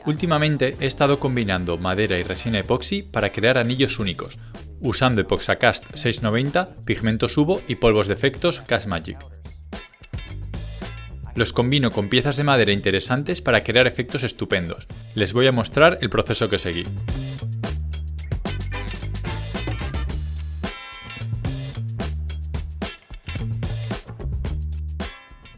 Últimamente he estado combinando madera y resina epoxi para crear anillos únicos, usando Epoxacast 690, pigmentos Hubo y polvos de efectos Cast Magic. Los combino con piezas de madera interesantes para crear efectos estupendos. Les voy a mostrar el proceso que seguí.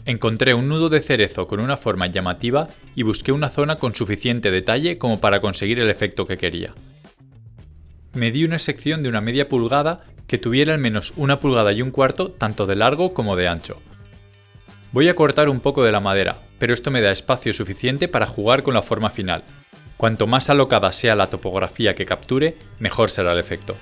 Encontré un nudo de cerezo con una forma llamativa y busqué una zona con suficiente detalle como para conseguir el efecto que quería. Medí una sección de una media pulgada que tuviera al menos 1,25 pulgadas tanto de largo como de ancho. Voy a cortar un poco de la madera, pero esto me da espacio suficiente para jugar con la forma final. Cuanto más alocada sea la topografía que capture, mejor será el efecto.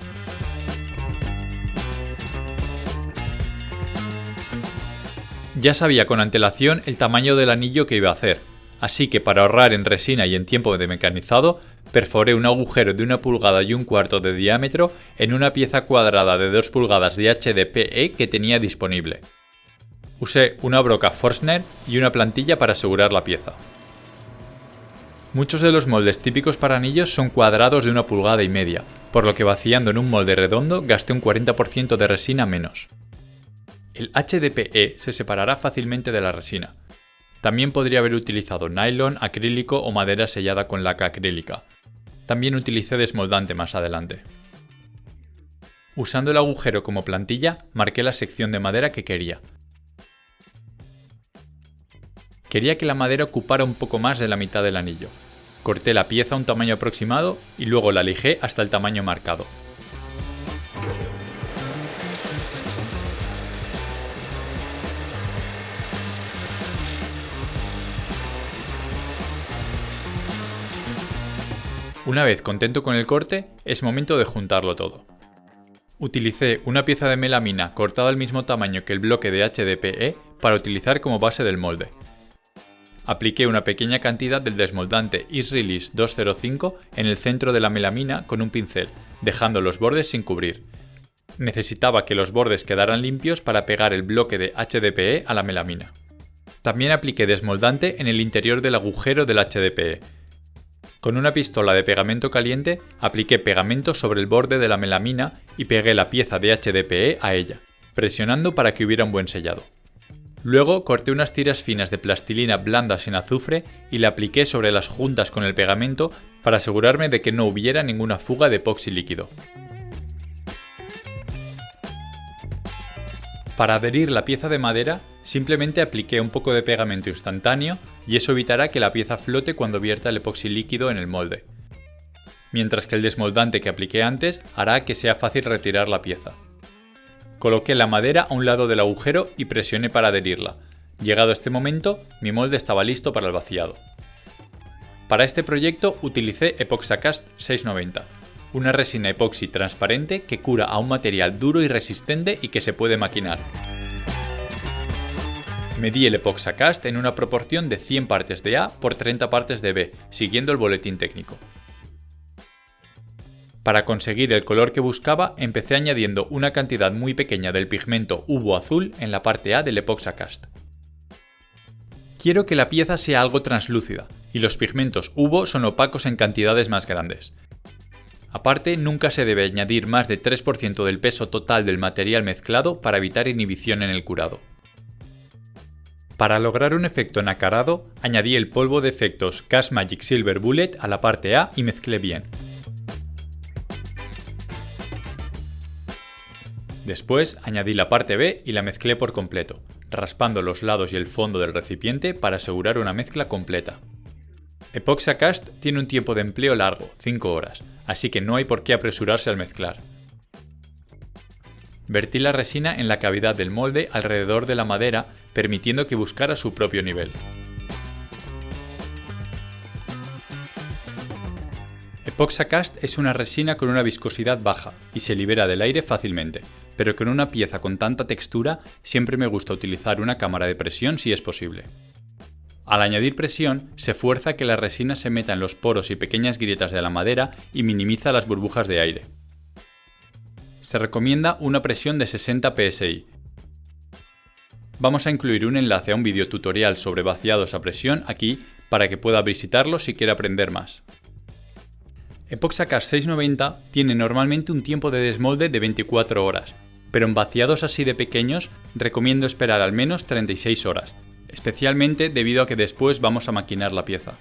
Ya sabía con antelación el tamaño del anillo que iba a hacer, así que para ahorrar en resina y en tiempo de mecanizado, perforé un agujero de 1,25 pulgadas de diámetro en una pieza cuadrada de 2 pulgadas de HDPE que tenía disponible. Usé una broca Forstner y una plantilla para asegurar la pieza. Muchos de los moldes típicos para anillos son cuadrados de 1,5 pulgadas, por lo que vaciando en un molde redondo gasté un 40% de resina menos. El HDPE se separará fácilmente de la resina. También podría haber utilizado nylon, acrílico o madera sellada con laca acrílica. También utilicé desmoldante más adelante. Usando el agujero como plantilla, marqué la sección de madera que quería. Quería que la madera ocupara un poco más de la mitad del anillo. Corté la pieza a un tamaño aproximado y luego la lijé hasta el tamaño marcado. Una vez contento con el corte, es momento de juntarlo todo. Utilicé una pieza de melamina cortada al mismo tamaño que el bloque de HDPE para utilizar como base del molde. Apliqué una pequeña cantidad del desmoldante Ease Release 205 en el centro de la melamina con un pincel, dejando los bordes sin cubrir. Necesitaba que los bordes quedaran limpios para pegar el bloque de HDPE a la melamina. También apliqué desmoldante en el interior del agujero del HDPE. Con una pistola de pegamento caliente apliqué pegamento sobre el borde de la melamina y pegué la pieza de HDPE a ella, presionando para que hubiera un buen sellado. Luego corté unas tiras finas de plastilina blanda sin azufre y la apliqué sobre las juntas con el pegamento para asegurarme de que no hubiera ninguna fuga de epoxi líquido. Para adherir la pieza de madera, simplemente apliqué un poco de pegamento instantáneo y eso evitará que la pieza flote cuando vierta el epoxi líquido en el molde. Mientras que el desmoldante que apliqué antes hará que sea fácil retirar la pieza. Coloqué la madera a un lado del agujero y presioné para adherirla. Llegado este momento, mi molde estaba listo para el vaciado. Para este proyecto utilicé Epoxacast 690. Una resina epoxi transparente que cura a un material duro y resistente y que se puede maquinar. Medí el Epoxacast en una proporción de 100 partes de A por 30 partes de B, siguiendo el boletín técnico. Para conseguir el color que buscaba, empecé añadiendo una cantidad muy pequeña del pigmento Hubo azul en la parte A del Epoxacast. Quiero que la pieza sea algo translúcida, y los pigmentos Hubo son opacos en cantidades más grandes. Aparte, nunca se debe añadir más de 3% del peso total del material mezclado para evitar inhibición en el curado. Para lograr un efecto nacarado, añadí el polvo de efectos Cast Magic Silver Bullet a la parte A y mezclé bien. Después añadí la parte B y la mezclé por completo, raspando los lados y el fondo del recipiente para asegurar una mezcla completa. Epoxacast tiene un tiempo de empleo largo, 5 horas, así que no hay por qué apresurarse al mezclar. Vertí la resina en la cavidad del molde alrededor de la madera, permitiendo que buscara su propio nivel. Epoxacast es una resina con una viscosidad baja y se libera del aire fácilmente, pero con una pieza con tanta textura siempre me gusta utilizar una cámara de presión si es posible. Al añadir presión, se fuerza a que la resina se meta en los poros y pequeñas grietas de la madera y minimiza las burbujas de aire. Se recomienda una presión de 60 psi. Vamos a incluir un enlace a un vídeo tutorial sobre vaciados a presión aquí para que pueda visitarlo si quiere aprender más. EpoxyCast 690 tiene normalmente un tiempo de desmolde de 24 horas, pero en vaciados así de pequeños recomiendo esperar al menos 36 horas, especialmente debido a que después vamos a maquinar la pieza.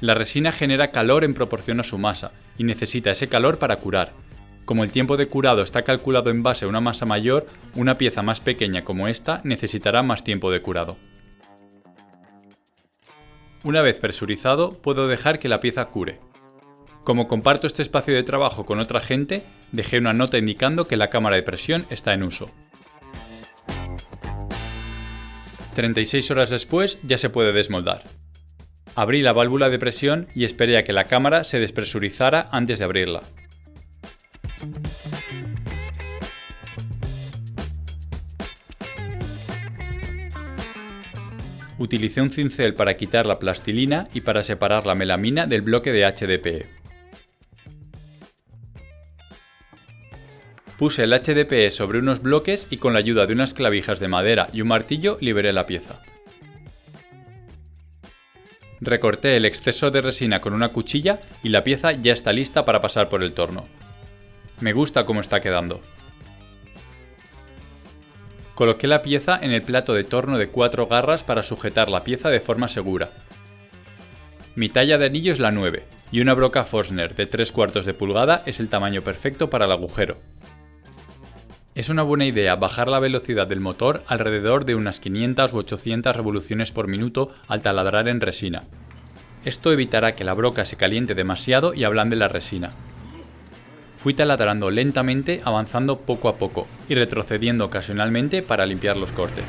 La resina genera calor en proporción a su masa y necesita ese calor para curar. Como el tiempo de curado está calculado en base a una masa mayor, una pieza más pequeña como esta necesitará más tiempo de curado. Una vez presurizado, puedo dejar que la pieza cure. Como comparto este espacio de trabajo con otra gente, dejé una nota indicando que la cámara de presión está en uso. 36 horas después ya se puede desmoldar. Abrí la válvula de presión y esperé a que la cámara se despresurizara antes de abrirla. Utilicé un cincel para quitar la plastilina y para separar la melamina del bloque de HDPE. Puse el HDPE sobre unos bloques y con la ayuda de unas clavijas de madera y un martillo liberé la pieza. Recorté el exceso de resina con una cuchilla y la pieza ya está lista para pasar por el torno. Me gusta cómo está quedando. Coloqué la pieza en el plato de torno de 4 garras para sujetar la pieza de forma segura. Mi talla de anillo es la 9 y una broca Forstner de 3/4 de pulgada es el tamaño perfecto para el agujero. Es una buena idea bajar la velocidad del motor alrededor de unas 500 u 800 revoluciones por minuto al taladrar en resina. Esto evitará que la broca se caliente demasiado y ablande la resina. Fui taladrando lentamente, avanzando poco a poco y retrocediendo ocasionalmente para limpiar los cortes.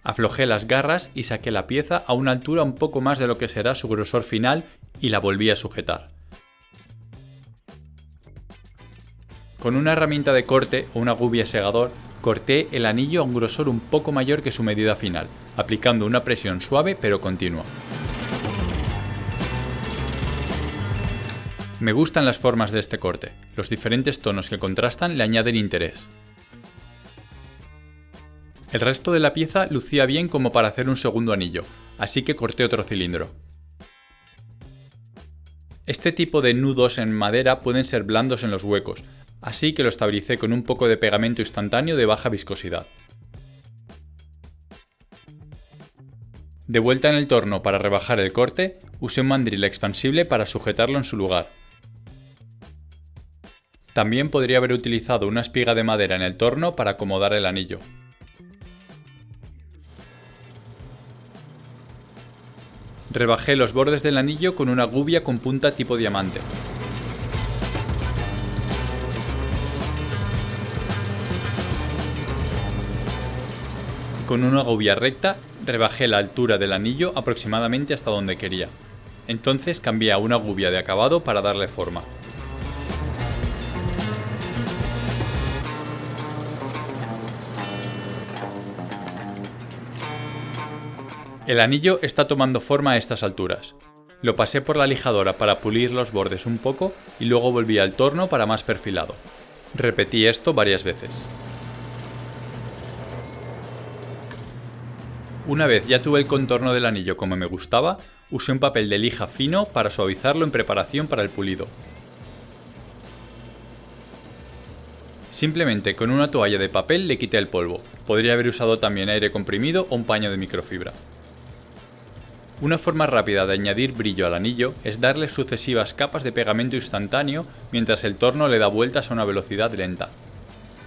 Aflojé las garras y saqué la pieza a una altura un poco más de lo que será su grosor final y la volví a sujetar. Con una herramienta de corte o una gubia segador, corté el anillo a un grosor un poco mayor que su medida final, aplicando una presión suave pero continua. Me gustan las formas de este corte, los diferentes tonos que contrastan le añaden interés. El resto de la pieza lucía bien como para hacer un segundo anillo, así que corté otro cilindro. Este tipo de nudos en madera pueden ser blandos en los huecos, así que lo estabilicé con un poco de pegamento instantáneo de baja viscosidad. De vuelta en el torno para rebajar el corte, usé un mandril expansible para sujetarlo en su lugar. También podría haber utilizado una espiga de madera en el torno para acomodar el anillo. Rebajé los bordes del anillo con una gubia con punta tipo diamante. Con una gubia recta, rebajé la altura del anillo aproximadamente hasta donde quería. Entonces cambié a una gubia de acabado para darle forma. El anillo está tomando forma a estas alturas. Lo pasé por la lijadora para pulir los bordes un poco y luego volví al torno para más perfilado. Repetí esto varias veces. Una vez ya tuve el contorno del anillo como me gustaba, usé un papel de lija fino para suavizarlo en preparación para el pulido. Simplemente con una toalla de papel le quité el polvo. Podría haber usado también aire comprimido o un paño de microfibra. Una forma rápida de añadir brillo al anillo es darle sucesivas capas de pegamento instantáneo mientras el torno le da vueltas a una velocidad lenta.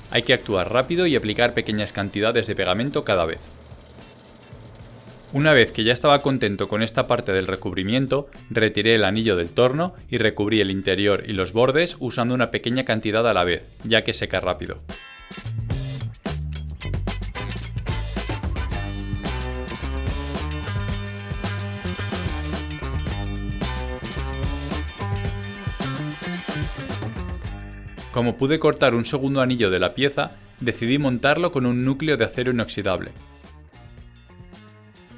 Hay que actuar rápido y aplicar pequeñas cantidades de pegamento cada vez. Una vez que ya estaba contento con esta parte del recubrimiento, retiré el anillo del torno y recubrí el interior y los bordes usando una pequeña cantidad a la vez, ya que seca rápido. Como pude cortar un segundo anillo de la pieza, decidí montarlo con un núcleo de acero inoxidable.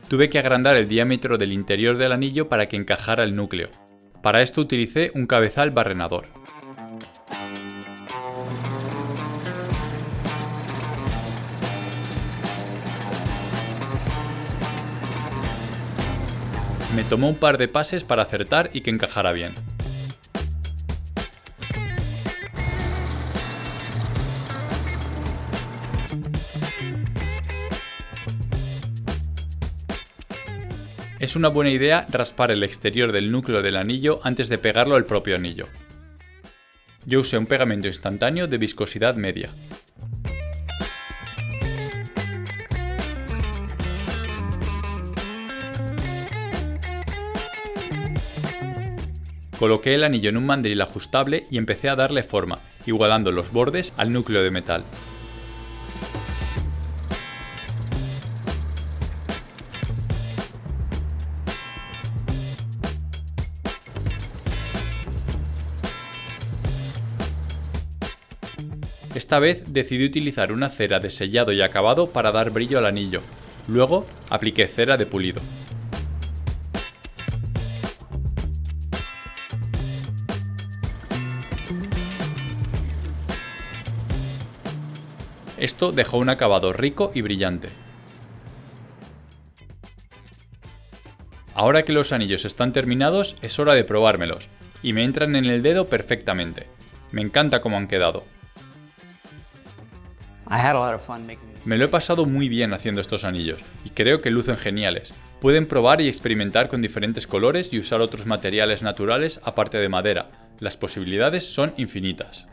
Tuve que agrandar el diámetro del interior del anillo para que encajara el núcleo. Para esto utilicé un cabezal barrenador. Me tomó un par de pases para acertar y que encajara bien. Es una buena idea raspar el exterior del núcleo del anillo antes de pegarlo al propio anillo. Yo usé un pegamento instantáneo de viscosidad media. Coloqué el anillo en un mandril ajustable y empecé a darle forma, igualando los bordes al núcleo de metal. Esta vez decidí utilizar una cera de sellado y acabado para dar brillo al anillo. Luego apliqué cera de pulido. Esto dejó un acabado rico y brillante. Ahora que los anillos están terminados, es hora de probármelos, y me entran en el dedo perfectamente. Me encanta cómo han quedado. Me lo he pasado muy bien haciendo estos anillos, y creo que lucen geniales. Pueden probar y experimentar con diferentes colores y usar otros materiales naturales aparte de madera. Las posibilidades son infinitas.